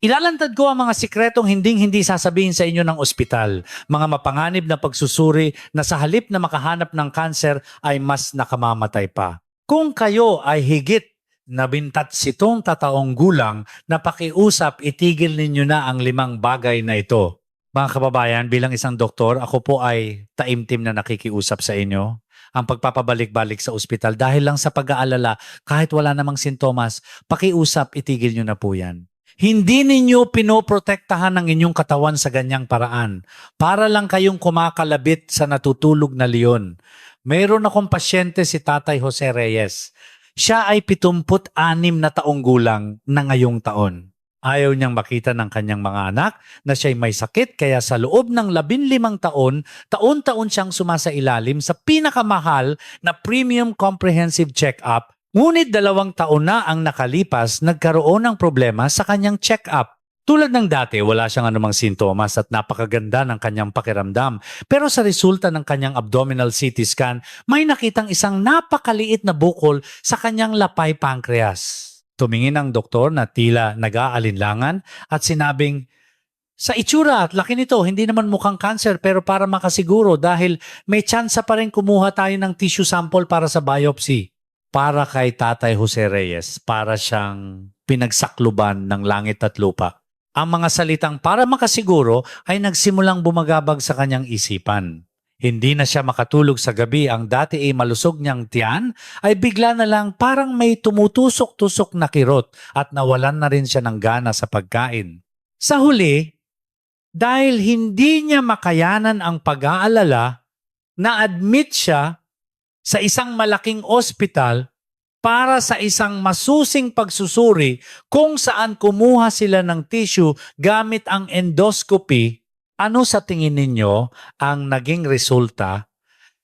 Ilalantad ko ang mga sikretong hinding-hindi sasabihin sa inyo ng ospital, mga mapanganib na pagsusuri na sa halip na makahanap ng kanser ay mas nakamamatay pa. Kung kayo ay higit na 27 taong gulang na pakiusap, itigil ninyo na ang 5 bagay na ito. Mga kababayan, bilang isang doktor, ako po ay taimtim na nakikiusap sa inyo. Ang pagpapabalik-balik sa ospital dahil lang sa pag-aalala, kahit wala namang sintomas, pakiusap, itigil nyo na po yan. Hindi ninyo pinoprotektahan ang inyong katawan sa ganyang paraan. Para lang kayong kumakalabit sa natutulog na leon. Mayroon akong pasyente si Tatay Jose Reyes. Siya ay 76 na taong gulang na ngayong taon. Ayaw niyang makita ng kanyang mga anak na siya'y may sakit kaya sa loob ng 15 taon, taon-taon siyang sumasailalim sa pinakamahal na premium comprehensive check-up. Ngunit 2 taon na ang nakalipas, nagkaroon ng problema sa kanyang check-up. Tulad ng dati, wala siyang anumang sintomas at napakaganda ng kanyang pakiramdam. Pero sa resulta ng kanyang abdominal CT scan, may nakitang isang napakaliit na bukol sa kanyang lapay pancreas. Tumingin ang doktor na tila nag-aalinlangan at sinabing, sa itsura at laki nito, hindi naman mukhang cancer pero para makasiguro dahil may tsansa pa rin kumuha tayo ng tissue sample para sa biopsy. Para kay Tatay Jose Reyes, para siyang pinagsakluban ng langit at lupa. Ang mga salitang para makasiguro ay nagsimulang bumagabag sa kanyang isipan. Hindi na siya makatulog sa gabi, ang dati ay malusog niyang tiyan ay bigla na lang parang may tumutusok-tusok na kirot at nawalan na rin siya ng gana sa pagkain. Sa huli, dahil hindi niya makayanan ang pag-aalala, na-admit siya sa isang malaking ospital para sa isang masusing pagsusuri kung saan kumuha sila ng tissue gamit ang endoscopy. Ano sa tingin ninyo ang naging resulta?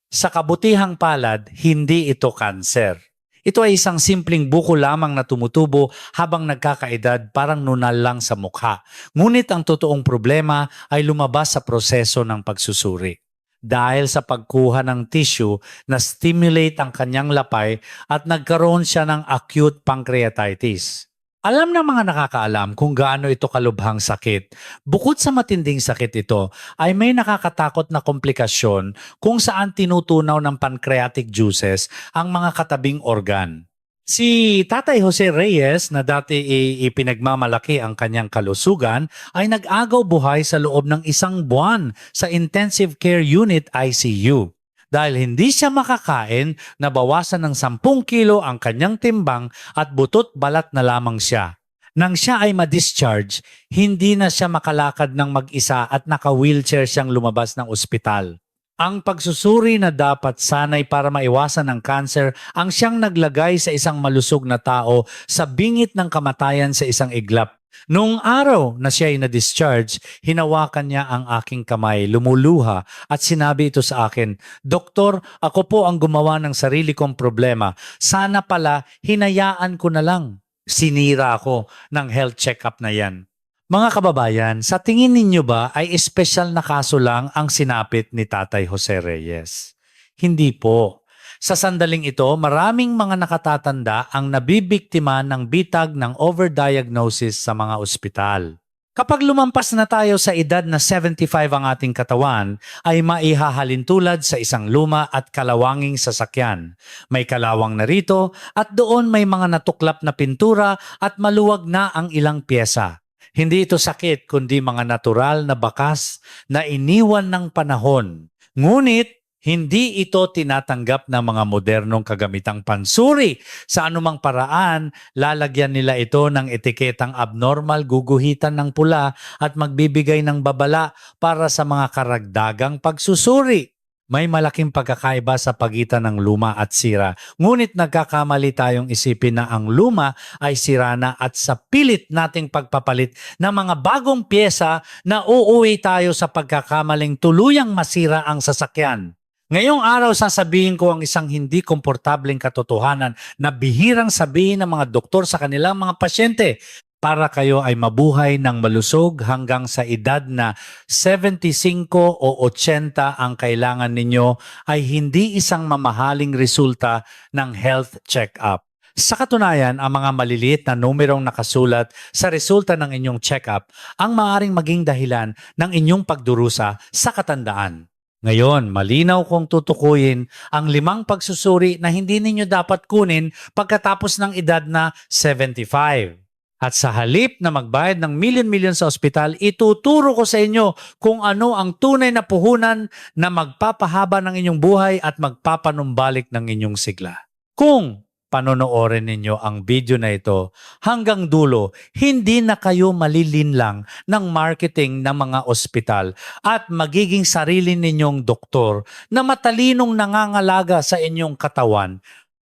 Sa kabutihang palad, hindi ito kanser. Ito ay isang simpleng buko lamang na tumutubo habang nagkakaedad, parang nunal lang sa mukha. Ngunit ang totoong problema ay lumabas sa proseso ng pagsusuri. Dahil sa pagkuha ng tissue na stimulate ang kanyang lapay at nagkaroon siya ng acute pancreatitis. Alam ng mga nakakaalam kung gaano ito kalubhang sakit. Bukod sa matinding sakit ito, ay may nakakatakot na komplikasyon kung saan tinutunaw ng pancreatic juices ang mga katabing organ. Si Tatay Jose Reyes na dati ipinagmamalaki ang kanyang kalusugan ay nag-agaw buhay sa loob ng 1 buwan sa Intensive Care Unit ICU. Dahil hindi siya makakain, nabawasan ng 10 kilo ang kanyang timbang at butot balat na lamang siya. Nang siya ay ma-discharge, hindi na siya makalakad ng mag-isa at naka-wheelchair siyang lumabas ng ospital. Ang pagsusuri na dapat sanay para maiwasan ang cancer ang siyang naglagay sa isang malusog na tao sa bingit ng kamatayan sa isang iglap. Noong araw na siya ay na-discharge, hinawakan niya ang aking kamay, lumuluha at sinabi ito sa akin, "Doktor, ako po ang gumawa ng sarili kong problema. Sana pala hinayaan ko na lang. Sinira ako ng health check-up na yan." Mga kababayan, sa tingin ninyo ba ay espesyal na kaso lang ang sinapit ni Tatay Jose Reyes? Hindi po. Sa sandaling ito, maraming mga nakatatanda ang nabibiktima ng bitag ng overdiagnosis sa mga ospital. Kapag lumampas na tayo sa edad na 75 ang ating katawan, ay maihahalin tulad sa isang luma at kalawanging sasakyan. May kalawang na rito at doon may mga natuklap na pintura at maluwag na ang ilang pyesa. Hindi ito sakit kundi mga natural na bakas na iniwan ng panahon. Ngunit hindi ito tinatanggap ng mga modernong kagamitang pansuri. Sa anumang paraan, lalagyan nila ito ng etiketang abnormal, guguhitan ng pula at magbibigay ng babala para sa mga karagdagang pagsusuri. May malaking pagkakaiba sa pagitan ng luma at sira. Ngunit nagkakamali tayong isipin na ang luma ay sira na at sa pilit nating pagpapalit ng mga bagong pyesa na uuwi tayo sa pagkakamaling tuluyang masira ang sasakyan. Ngayong araw sasabihin ko ang isang hindi komportableng katotohanan na bihirang sabihin ng mga doktor sa kanilang mga pasyente. Para kayo ay mabuhay ng malusog hanggang sa edad na 75 o 80 ang kailangan ninyo ay hindi isang mamahaling resulta ng health check-up. Sa katunayan, ang mga maliliit na numerong nakasulat sa resulta ng inyong check-up ang maaring maging dahilan ng inyong pagdurusa sa katandaan. Ngayon, malinaw kong tutukuyin ang 5 pagsusuri na hindi ninyo dapat kunin pagkatapos ng edad na 75. At sa halip na magbayad ng milyon-milyon sa ospital, ituturo ko sa inyo kung ano ang tunay na puhunan na magpapahaba ng inyong buhay at magpapanumbalik ng inyong sigla. Kung panonoorin ninyo ang video na ito hanggang dulo, hindi na kayo malilinlang ng marketing ng mga ospital at magiging sarili ninyong doktor na matalinong nangangalaga sa inyong katawan.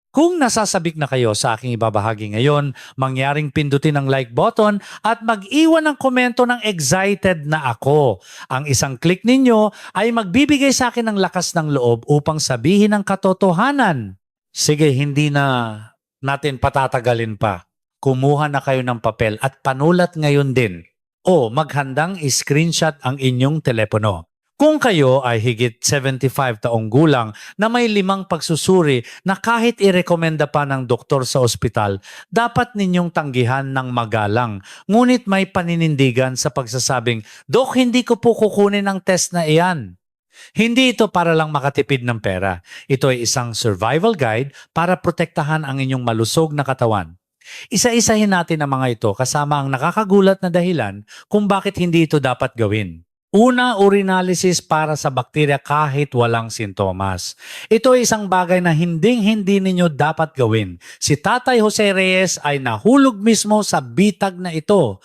Kung nasasabik na kayo sa aking ibabahagi ngayon, mangyaring pindutin ang like button at mag-iwan ng komento ng excited na ako. Ang isang click ninyo ay magbibigay sa akin ng lakas ng loob upang sabihin ang katotohanan. Sige, hindi na natin patatagalin pa. Kumuha na kayo ng papel at panulat ngayon din. O maghandang i-screenshot ang inyong telepono. Kung kayo ay higit 75 taong gulang na may 5 pagsusuri na kahit irekomenda pa ng doktor sa ospital, dapat ninyong tanggihan ng magalang. Ngunit may paninindigan sa pagsasabing, "Dok, hindi ko po kukunin ang test na iyan." Hindi ito para lang makatipid ng pera. Ito ay isang survival guide para protektahan ang inyong malusog na katawan. Isa-isahin natin ang mga ito kasama ang nakakagulat na dahilan kung bakit hindi ito dapat gawin. Una, urinalysis para sa bakterya kahit walang sintomas. Ito ay isang bagay na hindi ninyo dapat gawin. Si Tatay Jose Reyes ay nahulog mismo sa bitag na ito.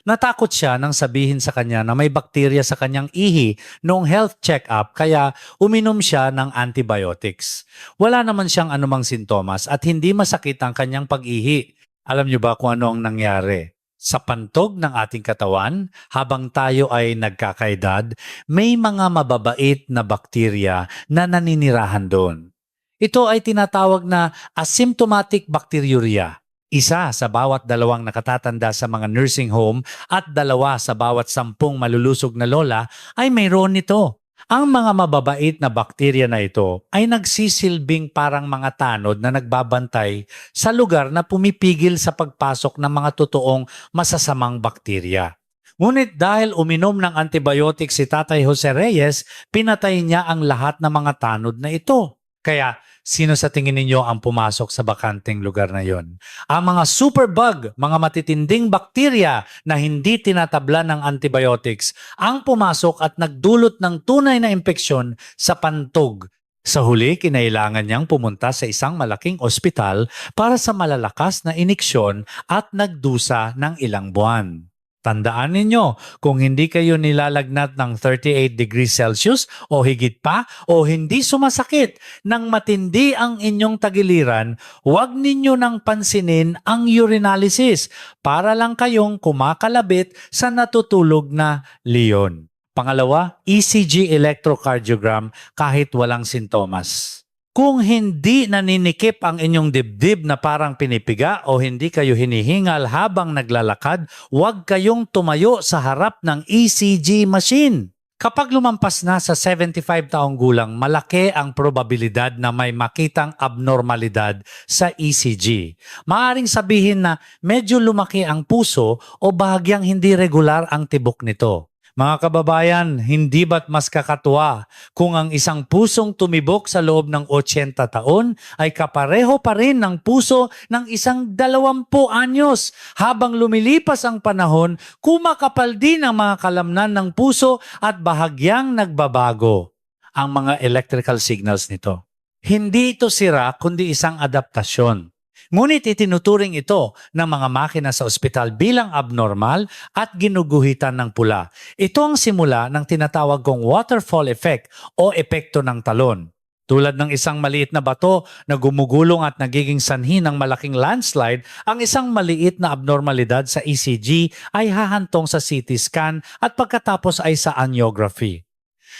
Natakot siya nang sabihin sa kanya na may bakterya sa kanyang ihi noong health check-up kaya uminom siya ng antibiotics. Wala naman siyang anumang sintomas at hindi masakit ang kanyang pag-ihi. Alam niyo ba kung ano ang nangyari? Sa pantog ng ating katawan, habang tayo ay nagkakaedad, may mga mababait na bakterya na naninirahan doon. Ito ay tinatawag na asymptomatic bacteriuria. Isa sa bawat 2 nakatatanda sa mga nursing home at 2 sa bawat 10 malulusog na lola ay mayroon nito. Ang mga mababait na bakterya na ito ay nagsisilbing parang mga tanod na nagbabantay sa lugar na pumipigil sa pagpasok ng mga totoong masasamang bakterya. Ngunit dahil uminom ng antibiotics si Tatay Jose Reyes, pinatay niya ang lahat ng mga tanod na ito. Kaya, sino sa tingin ninyo ang pumasok sa bakanting lugar na yon? Ang mga superbug, mga matitinding bakterya na hindi tinatabla ng antibiotics, ang pumasok at nagdulot ng tunay na impeksyon sa pantog. Sa huli, kinailangan niyang pumunta sa isang malaking ospital para sa malalakas na iniksyon at nagdusa ng ilang buwan. Tandaan ninyo, kung hindi kayo nilalagnat ng 38 degrees Celsius o higit pa o hindi sumasakit ng matindi ang inyong tagiliran, huwag ninyo nang pansinin ang urinalysis para lang kayong kumakalabit sa natutulog na leon. Pangalawa, ECG electrocardiogram kahit walang sintomas. Kung hindi naninikip ang inyong dibdib na parang pinipiga o hindi kayo hinihingal habang naglalakad, huwag kayong tumayo sa harap ng ECG machine. Kapag lumampas na sa 75 taong gulang, malaki ang probabilidad na may makitang abnormalidad sa ECG. Maaring sabihin na medyo lumaki ang puso o bahagyang hindi regular ang tibok nito. Mga kababayan, hindi ba't mas kakatuwa kung ang isang pusong tumibok sa loob ng 80 taon ay kapareho pa rin ng puso ng isang 20 anyos? Habang lumilipas ang panahon, kumakapal din ang mga kalamnan ng puso at bahagyang nagbabago ang mga electrical signals nito. Hindi ito sira kundi isang adaptasyon. Ngunit itinuturing ito ng mga makina sa ospital bilang abnormal at ginuguhitan ng pula. Ito ang simula ng tinatawag kong waterfall effect o epekto ng talon. Tulad ng isang maliit na bato na gumugulong at nagiging sanhi ng malaking landslide, ang isang maliit na abnormalidad sa ECG ay hahantong sa CT scan at pagkatapos ay sa angiography.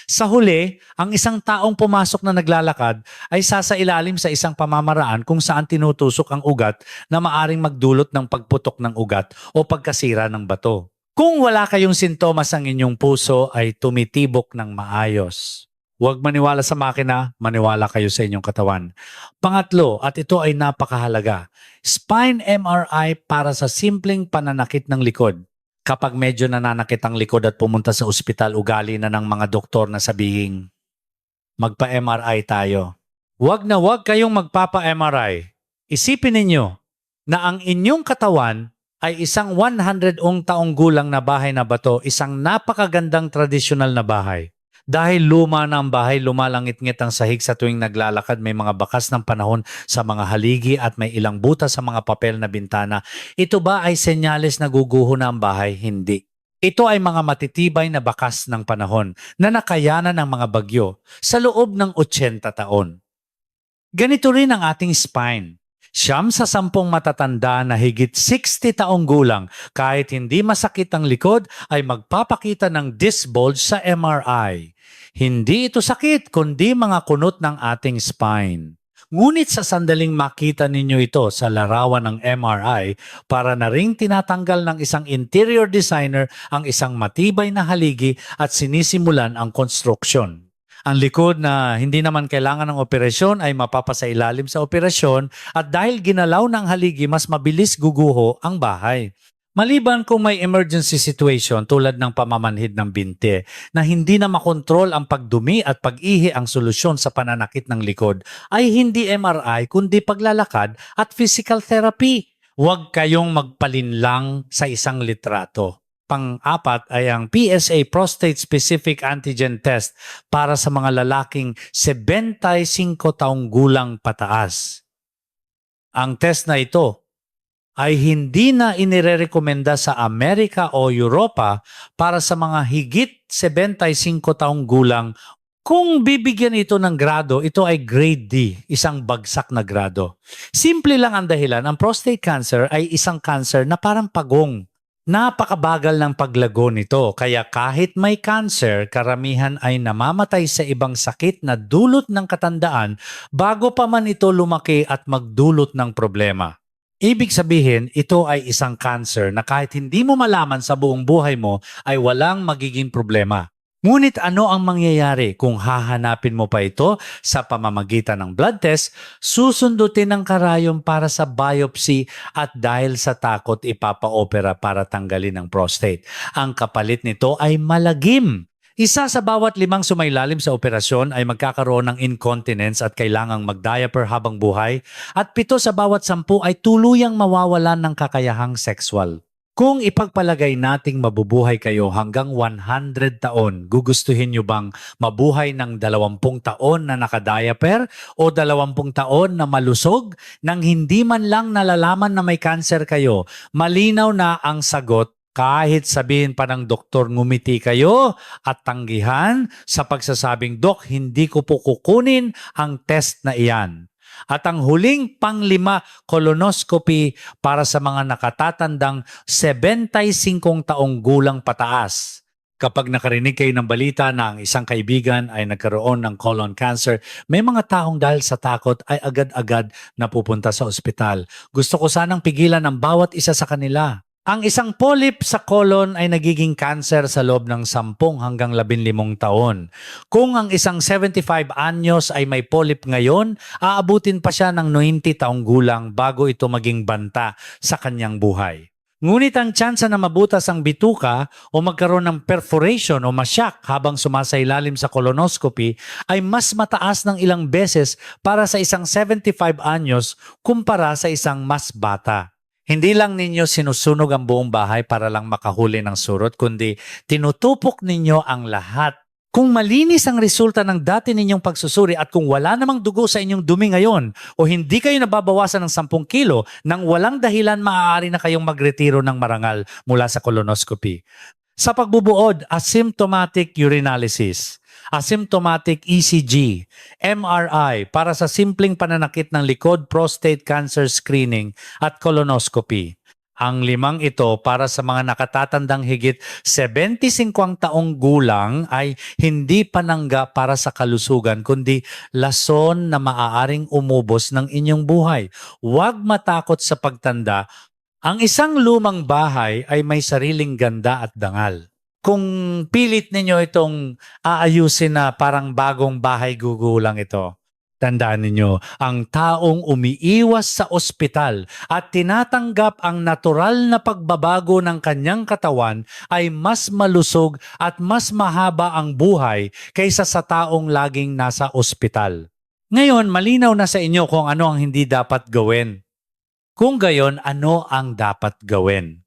Sa huli, ang isang taong pumasok na naglalakad ay sasailalim sa isang pamamaraan kung saan tinutusok ang ugat na maaring magdulot ng pagputok ng ugat o pagkasira ng bato. Kung wala kayong sintomas ang inyong puso ay tumitibok ng maayos. Huwag maniwala sa makina, maniwala kayo sa inyong katawan. Pangatlo, at ito ay napakahalaga, spine MRI para sa simpleng pananakit ng likod. Kapag medyo nananakit ang likod at pumunta sa ospital, ugali na ng mga doktor na sabihin, magpa-MRI tayo. Huwag kayong magpapa-MRI. Isipin ninyo na ang inyong katawan ay isang 100 taong gulang na bahay na bato, isang napakagandang tradisyonal na bahay. Dahil luma na ang bahay, lumalangit-ngit ang sahig sa tuwing naglalakad, may mga bakas ng panahon sa mga haligi at may ilang butas sa mga papel na bintana. Ito ba ay senyales na guguho na ang bahay? Hindi. Ito ay mga matitibay na bakas ng panahon na nakayanan ng mga bagyo sa loob ng 80 taon. Ganito rin ang ating spine. Siyam sa 10 matatanda na higit 60 taong gulang, kahit hindi masakit ang likod, ay magpapakita ng disc bulge sa MRI. Hindi ito sakit, kundi mga kunot ng ating spine. Ngunit sa sandaling makita ninyo ito sa larawan ng MRI, para na ring tinatanggal ng isang interior designer ang isang matibay na haligi at sinisimulan ang konstruksyon. Ang likod na hindi naman kailangan ng operasyon ay mapapasailalim sa operasyon at dahil ginalaw ng haligi, mas mabilis guguho ang bahay. Maliban kung may emergency situation tulad ng pamamanhid ng binte na hindi na makontrol ang pagdumi at pag-ihi, ang solusyon sa pananakit ng likod ay hindi MRI kundi paglalakad at physical therapy. Huwag kayong magpalinlang sa isang litrato. Pang-apat ay ang PSA Prostate Specific Antigen Test para sa mga lalaking 75 taong gulang pataas. Ang test na ito ay hindi na inirerekomenda sa Amerika o Europa para sa mga higit 75 taong gulang. Kung bibigyan ito ng grado, ito ay grade D, isang bagsak na grado. Simple lang ang dahilan, ang prostate cancer ay isang cancer na parang pagong. Napakabagal ng paglago nito, kaya kahit may cancer, karamihan ay namamatay sa ibang sakit na dulot ng katandaan bago pa man ito lumaki at magdulot ng problema. Ibig sabihin, ito ay isang cancer na kahit hindi mo malaman sa buong buhay mo ay walang magiging problema. Ngunit ano ang mangyayari kung hahanapin mo pa ito sa pamamagitan ng blood test, susundutin ng karayom para sa biopsy at dahil sa takot ipapa-opera para tanggalin ang prostate. Ang kapalit nito ay malagim. Isa sa bawat 5 sumailalim sa operasyon ay magkakaroon ng incontinence at kailangang mag-diaper habang buhay at 7 sa bawat 10 ay tuluyang mawawalan ng kakayahang sexual. Kung ipagpalagay nating mabubuhay kayo hanggang 100 taon, gugustuhin nyo bang mabuhay ng 20 taon na nakadiaper o 20 taon na malusog nang hindi man lang nalalaman na may cancer kayo? Malinaw na ang sagot. Kahit sabihin pa ng doktor ngumiti kayo at tanggihan sa pagsasabing, "Dok, hindi ko po kukunin ang test na iyan." At ang huling pang-5, colonoscopy para sa mga nakatatandang 75 taong gulang pataas. Kapag nakarinig kayo ng balita na ang isang kaibigan ay nagkaroon ng colon cancer, may mga taong dahil sa takot ay agad-agad napupunta sa ospital. Gusto ko sanang pigilan ang bawat isa sa kanila. Ang isang polyp sa colon ay nagiging cancer sa loob ng 10 hanggang 15 taon. Kung ang isang 75 anyos ay may polyp ngayon, aabutin pa siya ng 90 taong gulang bago ito maging banta sa kanyang buhay. Ngunit ang tsansa na mabutas ang bituka o magkaroon ng perforation o masyak habang sumasailalim sa colonoscopy ay mas mataas ng ilang beses para sa isang 75 anyos kumpara sa isang mas bata. Hindi lang ninyo sinusunog ang buong bahay para lang makahuli ng surot, kundi tinutupok ninyo ang lahat. Kung malinis ang resulta ng dati ninyong pagsusuri at kung wala namang dugo sa inyong dumi ngayon o hindi kayo nababawasan ng 10 kilo, nang walang dahilan maaari na kayong magretiro ng marangal mula sa colonoscopy. Sa pagbubuod, asymptomatic urinalysis, asymptomatic ECG, MRI para sa simpleng pananakit ng likod, prostate cancer screening at colonoscopy. Ang 5 ito para sa mga nakatatandang higit 75 taong gulang ay hindi panangga para sa kalusugan kundi lason na maaaring umubos ng inyong buhay. Huwag matakot sa pagtanda. Ang isang lumang bahay ay may sariling ganda at dangal. Kung pilit ninyo itong aayusin na parang bagong bahay gugulang ito, tandaan ninyo, ang taong umiiwas sa ospital at tinatanggap ang natural na pagbabago ng kanyang katawan ay mas malusog at mas mahaba ang buhay kaysa sa taong laging nasa ospital. Ngayon, malinaw na sa inyo kung ano ang hindi dapat gawin. Kung gayon, ano ang dapat gawin?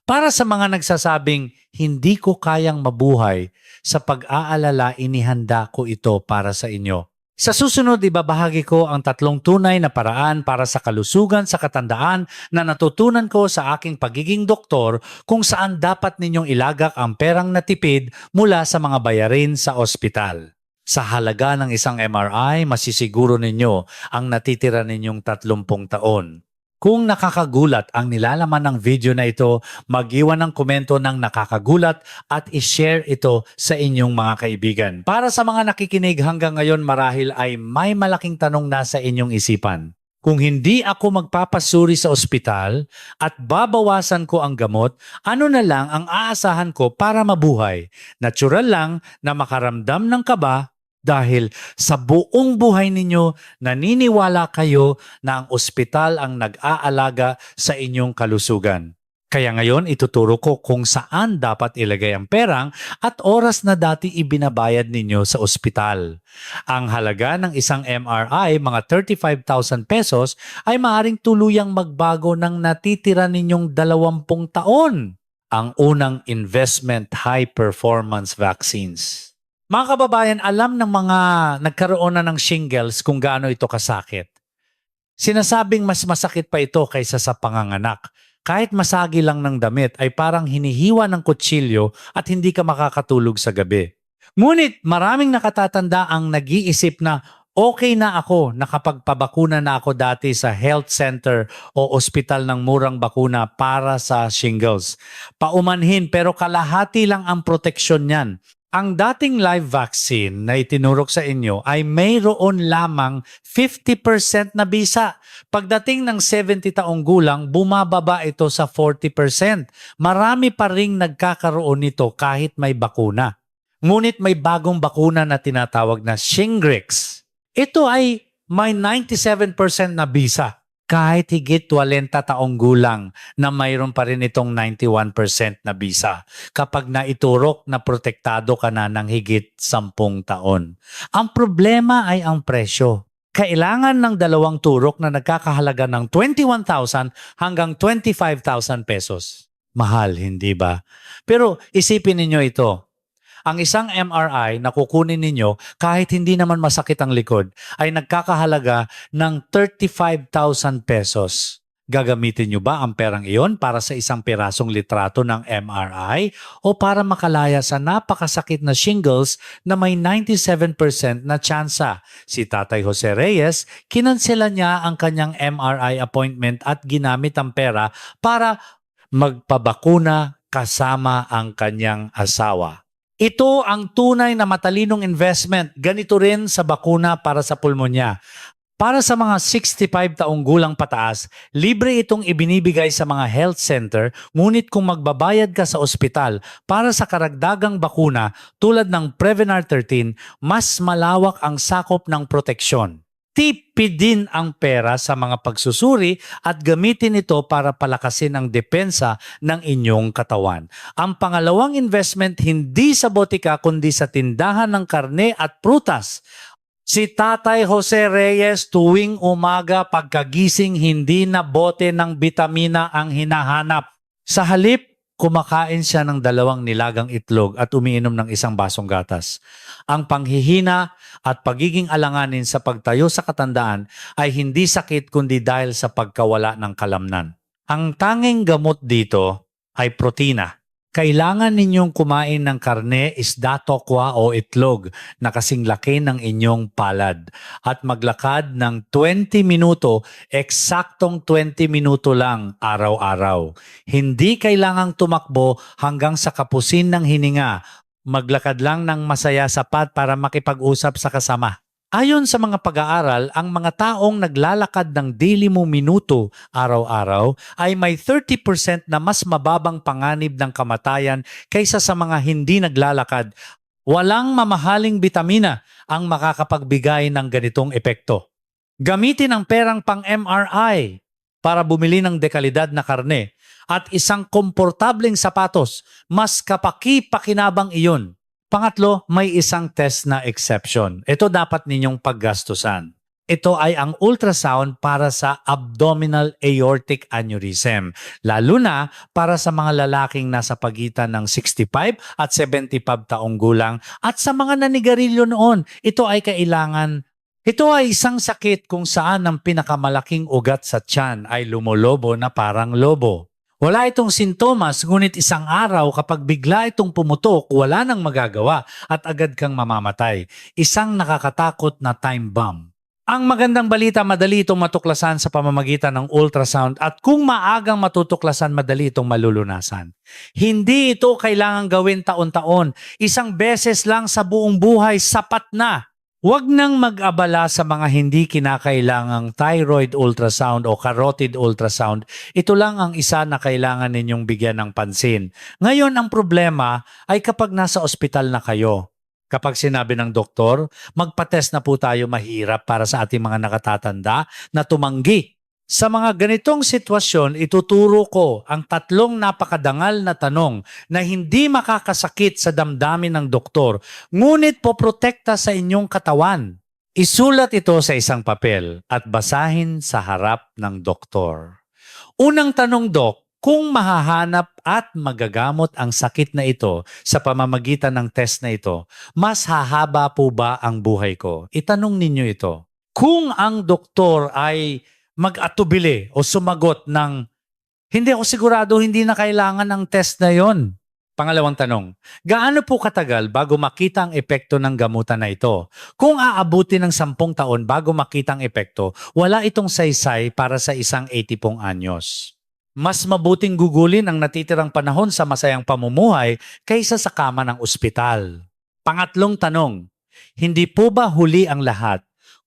Para sa mga nagsasabing, hindi ko kayang mabuhay, sa pag-aalala, inihanda ko ito para sa inyo. Sa susunod, ibabahagi ko ang 3 tunay na paraan para sa kalusugan sa katandaan na natutunan ko sa aking pagiging doktor kung saan dapat ninyong ilagak ang perang natipid mula sa mga bayarin sa ospital. Sa halaga ng isang MRI, masisiguro ninyo ang natitira ninyong 30 taon. Kung nakakagulat ang nilalaman ng video na ito, mag-iwan ng komento ng nakakagulat at i-share ito sa inyong mga kaibigan. Para sa mga nakikinig hanggang ngayon marahil ay may malaking tanong na sa inyong isipan. Kung hindi ako magpapasuri sa ospital at babawasan ko ang gamot, ano na lang ang aasahan ko para mabuhay? Natural lang na makaramdam ng kaba dahil sa buong buhay ninyo, naniniwala kayo na ang ospital ang nag-aalaga sa inyong kalusugan. Kaya ngayon, ituturo ko kung saan dapat ilagay ang perang at oras na dati ibinabayad ninyo sa ospital. Ang halaga ng isang MRI, mga 35,000 pesos, ay maaaring tuluyang magbago ng natitira ninyong 20 taon. Ang unang investment, high-performance vaccines. Mga kababayan, alam ng mga nagkaroon na ng shingles kung gaano ito kasakit. Sinasabing mas masakit pa ito kaysa sa panganganak. Kahit masagi lang ng damit ay parang hinihiwa ng kutsilyo at hindi ka makakatulog sa gabi. Ngunit maraming nakatatanda ang nag-iisip na okay na ako, nakapagpabakuna na ako dati sa health center o ospital ng murang bakuna para sa shingles. Paumanhin pero kalahati lang ang proteksyon niyan. Ang dating live vaccine na itinurok sa inyo ay mayroon lamang 50% na bisa. Pagdating ng 70 taong gulang, bumababa ito sa 40%. Marami pa ring nagkakaroon nito kahit may bakuna. Ngunit may bagong bakuna na tinatawag na Shingrix. Ito ay may 97% na bisa. Kahit higit 40 taong gulang na mayroon pa rin itong 91% na bisa kapag naiturok na protektado ka na ng higit 10 taon. Ang problema ay ang presyo. Kailangan ng 2 turok na nagkakahalaga ng 21,000 hanggang 25,000 pesos. Mahal, hindi ba? Pero isipin ninyo ito. Ang isang MRI na kukunin ninyo kahit hindi naman masakit ang likod ay nagkakahalaga ng 35,000 pesos. Gagamitin nyo ba ang perang iyon para sa isang pirasong litrato ng MRI o para makalaya sa napakasakit na shingles na may 97% na tsansa? Si Tatay Jose Reyes, kinansela niya ang kanyang MRI appointment at ginamit ang pera para magpabakuna kasama ang kanyang asawa. Ito ang tunay na matalinong investment. Ganito rin sa bakuna para sa pulmonya. Para sa mga 65 taong gulang pataas, libre itong ibinibigay sa mga health center, ngunit kung magbabayad ka sa ospital para sa karagdagang bakuna tulad ng Prevenar 13, mas malawak ang sakop ng proteksyon. Tipidin ang pera sa mga pagsusuri at gamitin ito para palakasin ang depensa ng inyong katawan. Ang pangalawang investment hindi sa botika kundi sa tindahan ng karne at prutas. Si Tatay Jose Reyes tuwing umaga pagkagising hindi na bote ng bitamina ang hinahanap. Sa halip, kumakain siya ng 2 nilagang itlog at umiinom ng 1 basong gatas. Ang panghihina at pagiging alanganin sa pagtayo sa katandaan ay hindi sakit kundi dahil sa pagkawala ng kalamnan. Ang tanging gamot dito ay protina. Kailangan ninyong kumain ng karne, isda, tokwa o itlog na kasing laki ng inyong palad at maglakad ng 20 minuto, eksaktong 20 minuto lang araw-araw. Hindi kailangang tumakbo hanggang sa kapusin ng hininga. Maglakad lang ng masaya sapat para makipag-usap sa kasama. Ayon sa mga pag-aaral, ang mga taong naglalakad ng daily mo minuto araw-araw ay may 30% na mas mababang panganib ng kamatayan kaysa sa mga hindi naglalakad. Walang mamahaling bitamina ang makakapagbigay ng ganitong epekto. Gamitin ang perang pang-MRI para bumili ng dekalidad na karne at isang komportableng sapatos, mas kapaki-pakinabang iyon. Pangatlo, may isang test na exception. Ito dapat ninyong paggastusan. Ito ay ang ultrasound para sa abdominal aortic aneurysm, lalo na para sa mga lalaking nasa pagitan ng 65 at 75 taong gulang at sa mga nanigarilyo noon. Ito ay kailangan. Ito ay isang sakit kung saan ang pinakamalaking ugat sa tiyan ay lumolobo na parang lobo. Wala itong sintomas, ngunit isang araw kapag bigla itong pumutok, wala nang magagawa at agad kang mamamatay. Isang nakakatakot na time bomb. Ang magandang balita, madali itong matuklasan sa pamamagitan ng ultrasound at kung maagang matutuklasan, madali itong malulunasan. Hindi ito kailangang gawin taon-taon. Isang beses lang sa buong buhay, sapat na. Huwag nang mag-abala sa mga hindi kinakailangang thyroid ultrasound o carotid ultrasound. Ito lang ang isa na kailangan ninyong bigyan ng pansin. Ngayon, ang problema ay kapag nasa ospital na kayo. Kapag sinabi ng doktor, magpa-test na po tayo, mahirap para sa ating mga nakatatanda na tumanggi. Sa mga ganitong sitwasyon, ituturo ko ang tatlong napakadangal na tanong na hindi makakasakit sa damdamin ng doktor, ngunit poprotekta sa inyong katawan. Isulat ito sa isang papel at basahin sa harap ng doktor. Unang tanong, Dok, kung mahahanap at magagamot ang sakit na ito sa pamamagitan ng test na ito, mas hahaba po ba ang buhay ko? Itanong ninyo ito. Kung ang doktor ay mag-atubili o sumagot ng hindi ako sigurado, hindi na kailangan ng test na yon. Pangalawang tanong, gaano po katagal bago makita ang epekto ng gamutan na ito? Kung aabuti ng 10 taon bago makita ang epekto, wala itong saysay para sa isang 80 anyos. Mas mabuting gugulin ang natitirang panahon sa masayang pamumuhay kaysa sa kama ng ospital. Pangatlong tanong, hindi po ba huli ang lahat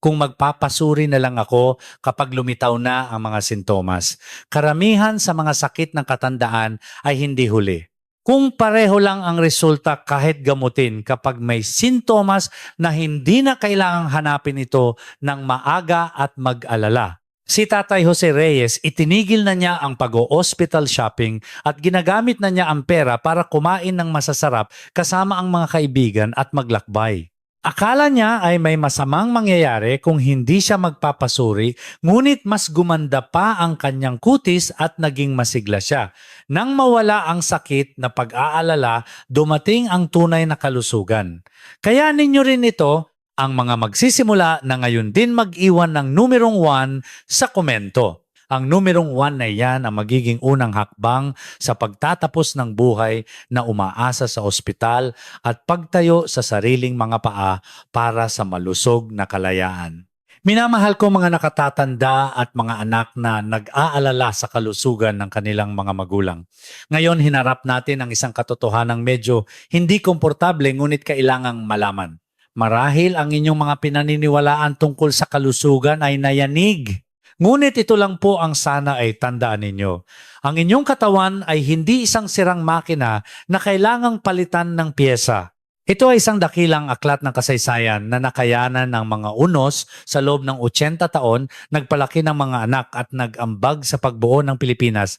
kung magpapasuri na lang ako kapag lumitaw na ang mga sintomas? Karamihan sa mga sakit ng katandaan ay hindi huli. Kung pareho lang ang resulta kahit gamutin kapag may sintomas na hindi na kailangang hanapin ito ng maaga at mag-alala. Si Tatay Jose Reyes, itinigil na niya ang pag-o-hospital shopping at ginagamit na niya ang pera para kumain ng masasarap kasama ang mga kaibigan at maglakbay. Akala niya ay may masamang mangyayari kung hindi siya magpapasuri, ngunit mas gumanda pa ang kanyang kutis at naging masigla siya. Nang mawala ang sakit na pag-aalala, dumating ang tunay na kalusugan. Kaya ninyo rin ito, ang mga magsisimula na ngayon din mag-iwan ng numerong 1 sa komento. Ang numerong 1 na yan ang magiging unang hakbang sa pagtatapos ng buhay na umaasa sa ospital at pagtayo sa sariling mga paa para sa malusog na kalayaan. Minamahal ko mga nakatatanda at mga anak na nag-aalala sa kalusugan ng kanilang mga magulang. Ngayon hinarap natin ang isang katotohanang medyo hindi komportable ngunit kailangang malaman. Marahil ang inyong mga pinaniniwalaan tungkol sa kalusugan ay nayanig. Ngunit ito lang po ang sana ay tandaan ninyo. Ang inyong katawan ay hindi isang sirang makina na kailangang palitan ng piyesa. Ito ay isang dakilang aklat ng kasaysayan na nakayanan ng mga unos sa loob ng 80 taon, nagpalaki ng mga anak at nag-ambag sa pagbuo ng Pilipinas.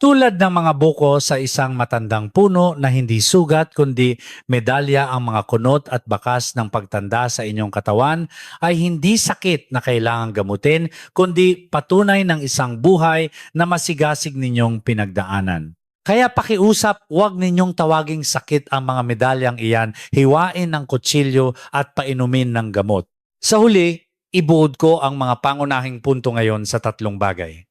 Tulad ng mga buko sa isang matandang puno na hindi sugat kundi medalya ang mga kunot at bakas ng pagtanda sa inyong katawan ay hindi sakit na kailangang gamutin kundi patunay ng isang buhay na masigasig ninyong pinagdaanan. Kaya pakiusap, huwag ninyong tawaging sakit ang mga medalyang iyan, hiwain ng kutsilyo at painumin ng gamot. Sa huli, ibuod ko ang mga pangunahing punto ngayon sa 3 bagay.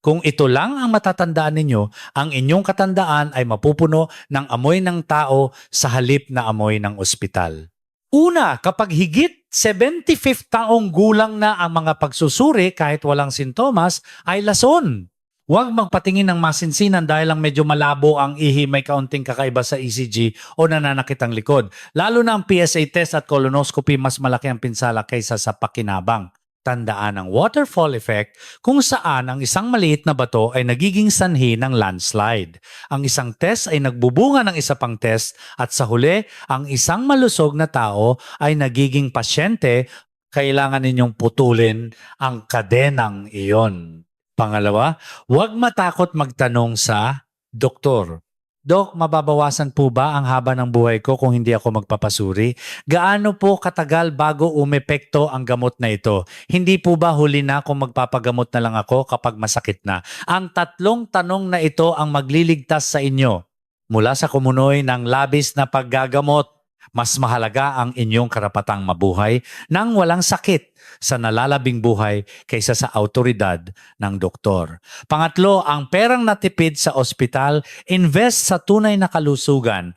Kung ito lang ang matatandaan ninyo, ang inyong katandaan ay mapupuno ng amoy ng tao sa halip na amoy ng ospital. Una, kapag higit 75 taong gulang na ang mga pagsusuri kahit walang sintomas, ay lason. Huwag magpatingin ng masinsinan dahil lang medyo malabo ang ihi, may kaunting kakaiba sa ECG o nananakit ang likod. Lalo na ang PSA test at colonoscopy, mas malaki ang pinsala kaysa sa pakinabang. Tandaan ang waterfall effect kung saan ang isang maliit na bato ay nagiging sanhi ng landslide. Ang isang test ay nagbubunga ng isa pang test at sa huli, ang isang malusog na tao ay nagiging pasyente. Kailangan ninyong putulin ang kadenang iyon. Pangalawa, huwag matakot magtanong sa doktor. Dok, mababawasan po ba ang haba ng buhay ko kung hindi ako magpapasuri? Gaano po katagal bago umepekto ang gamot na ito? Hindi po ba huli na kung magpapagamot na lang ako kapag masakit na? Ang tatlong tanong na ito ang magliligtas sa inyo mula sa kumunoy ng labis na paggagamot. Mas mahalaga ang inyong karapatang mabuhay nang walang sakit sa nalalabing buhay kaysa sa autoridad ng doktor. Pangatlo, ang perang natipid sa ospital, invest sa tunay na kalusugan.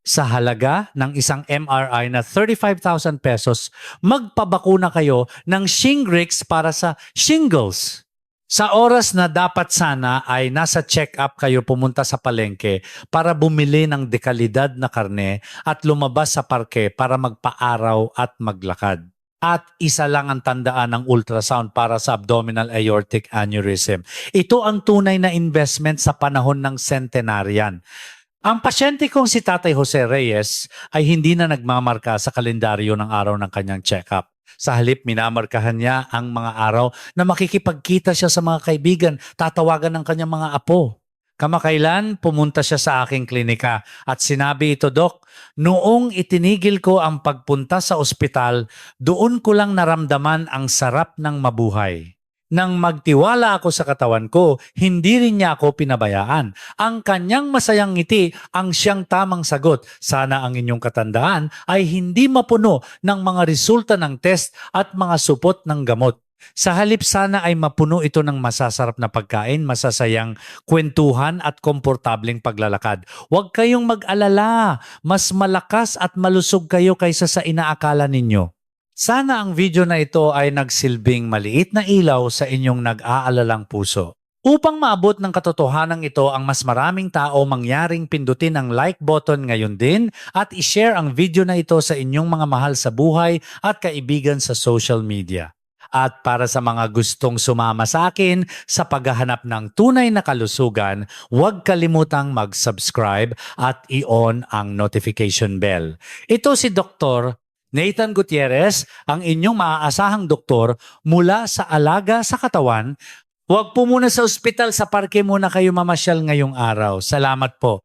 Sa halaga ng isang MRI na 35,000 pesos, magpabakuna kayo ng Shingrix para sa shingles. Sa oras na dapat sana ay nasa check-up kayo pumunta sa palengke para bumili ng dekalidad na karne at lumabas sa parke para magpaaraw at maglakad. At isa lang ang tandaan ng ultrasound para sa abdominal aortic aneurysm. Ito ang tunay na investment sa panahon ng centenarian. Ang pasyente kong si Tatay Jose Reyes ay hindi na nagmamarka sa kalendaryo ng araw ng kanyang check-up. Sa halip, minamarkahan niya ang mga araw na makikipagkita siya sa mga kaibigan, tatawagan ng kanyang mga apo. Kamakailan, pumunta siya sa aking klinika at sinabi ito, Dok, noong itinigil ko ang pagpunta sa ospital, doon ko lang naramdaman ang sarap ng mabuhay. Nang magtiwala ako sa katawan ko, hindi rin niya ako pinabayaan. Ang kanyang masayang ngiti ang siyang tamang sagot. Sana ang inyong katandaan ay hindi mapuno ng mga resulta ng test at mga supot ng gamot. Sa halip sana ay mapuno ito ng masasarap na pagkain, masasayang kwentuhan at komportableng paglalakad. Huwag kayong mag-alala, mas malakas at malusog kayo kaysa sa inaakala ninyo. Sana ang video na ito ay nagsilbing maliit na ilaw sa inyong nag-aalalang puso. Upang maabot ng katotohanan ito ang mas maraming tao, mangyaring pindutin ang like button ngayon din at ishare ang video na ito sa inyong mga mahal sa buhay at kaibigan sa social media. At para sa mga gustong sumama sa akin sa paghahanap ng tunay na kalusugan, huwag kalimutang mag-subscribe at i-on ang notification bell. Ito si Dr. Nathan Gutierrez, ang inyong maaasahang doktor mula sa Alaga sa Katawan. Huwag po muna sa ospital, sa parke muna kayo mamasyal ngayong araw. Salamat po.